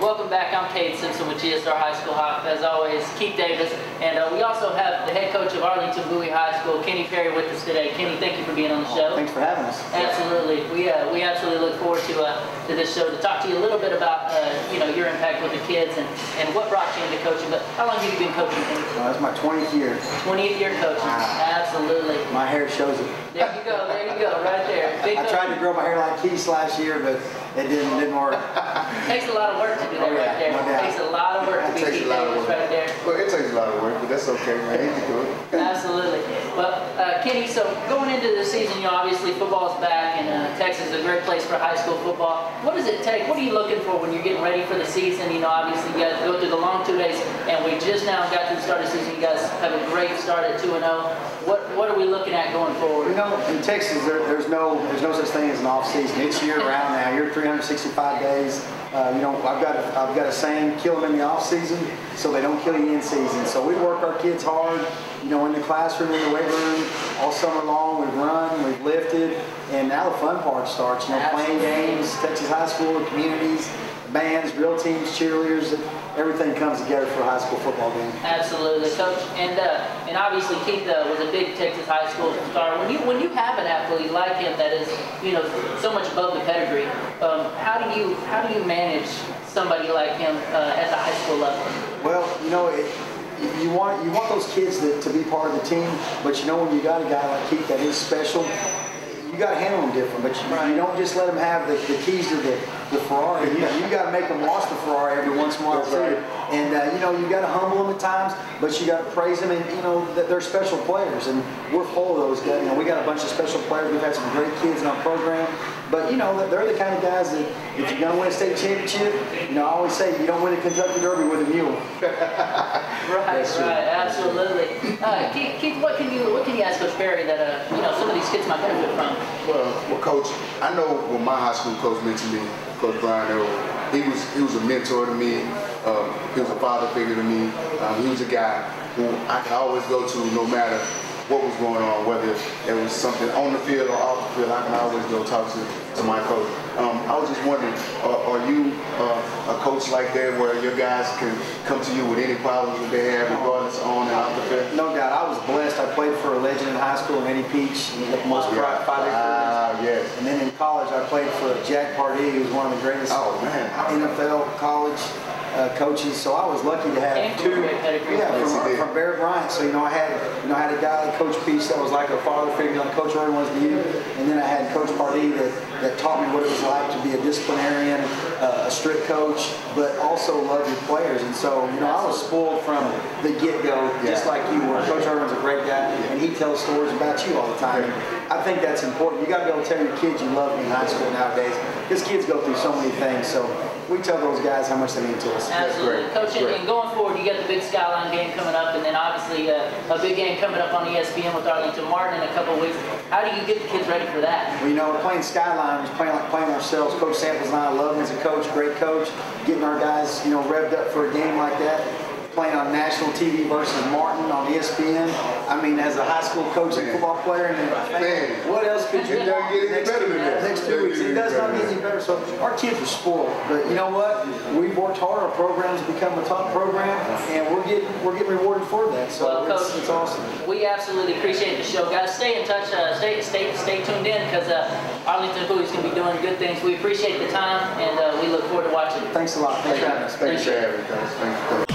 Welcome back. I'm Cade Simpson with GSR High School Hype. As always, Keith Davis, and we also have the head coach of Arlington Bowie High School, Kenny Perry, with us today. Kenny, thank you for being on the show. Thanks for having us. Absolutely. We absolutely look forward to this show to talk to you a little bit about your impact with the kids and what brought you into coaching. But how long have you been coaching, Kenny? It's my 20th year. 20th year coaching. Absolutely. My hair shows it. There you go. There you go. Right there. I tried to grow my hair like Keith last year, but it didn't work. It takes a lot of work to do that right there. No It takes a lot of work to be Keith Davis right there. Well, it takes a lot of work, but that's okay, man. He can do it. Absolutely. Well, Kenny, so going into the season, obviously football's back, and Texas is a great place for high school football. What does it take? What are you looking for when you're getting ready for the season? Obviously you guys go through the long 2 days, and we just now got to the start of the season. You guys have a great start at 2-0. What are we looking at going forward? In Texas, there's no such thing as an off season. It's year round now. You're 365 days. I've got a saying: kill them in the off season, so they don't kill you in season. So we work our kids hard, in the classroom, in the weight room, all summer long. We've run, we've lifted, and now the fun part starts. Playing games, Texas high school, communities, bands, real teams, cheerleaders. Everything comes together for a high school football game. Absolutely, Coach. And obviously Keith was a big Texas high school star. When you have an athlete like him that is so much above the pedigree, how do you manage somebody like him at the high school level? Well, you want those kids to be part of the team, but when you got a guy like Keith that is special, you got to handle them different. But you don't just let them have the keys to the Ferrari. You got to make them wash the Ferrari every once in a while too. And you got to humble them at times, but you got to praise them. And that they're special players, and we're full of those guys. We got a bunch of special players. We've had some great kids in our program. But they're the kind of guys that if you're gonna win a state championship, I always say you don't win a Kentucky Derby with a mule. Right, absolutely. Keith, what can you ask Coach Perry that some of these kids might benefit from? Well, Coach, I know what my high school coach meant to me, Coach Brian Earl. He was a mentor to me. He was a father figure to me. He was a guy who I could always go to no matter what was going on, whether there was something on the field or off the field. I can always go talk to my coach. I was just wondering, are you a coach like that where your guys can come to you with any problems that they have, regardless on and off the field? No doubt. I was blessed. I played for a legend in high school, Eddie Peach. He got the most 5 yes. And then in college, I played for Jack Pardee, who was one of the greatest NFL college coaches. So I was lucky to have two. From Bear Bryant. So I had a guy like Coach Peach that was like a father figure, like Coach Irwin was to you, and then I had Coach Pardee that taught me what it was like to be a disciplinarian, a strict coach, but also love your players. And so I was spoiled from the get-go, just like you were. Coach Irwin's a great guy, and he tells stories about you all the time. And I think that's important. You got to be able to tell your kids you love them in high school nowadays, because kids go through so many things. So we tell those guys how much they mean to us. Absolutely. Coach, and going forward, you got the big Skyline game coming up, and then obviously a big game coming up on ESPN with Arlington Martin in a couple of weeks. How do you get the kids ready for that? Well, we're playing Skyline, we're playing ourselves. Coach Samples and I love him as a coach, great coach. Getting our guys, revved up for a game like that. Playing on national TV versus Martin on ESPN. I mean, as a high school coach and football player, what else could you do? It doesn't get any better than that. Next 2 weeks, it does not get any better. So our kids are spoiled, but you know what? We've worked hard. Our program's become a top program, and we're getting rewarded for that. So it's awesome. We absolutely appreciate the show, guys. Stay in touch. Stay tuned in, because Arlington Bowie's going to be doing good things. We appreciate the time, and we look forward to watching. Thanks a lot. Thanks for having us. Thanks for having us.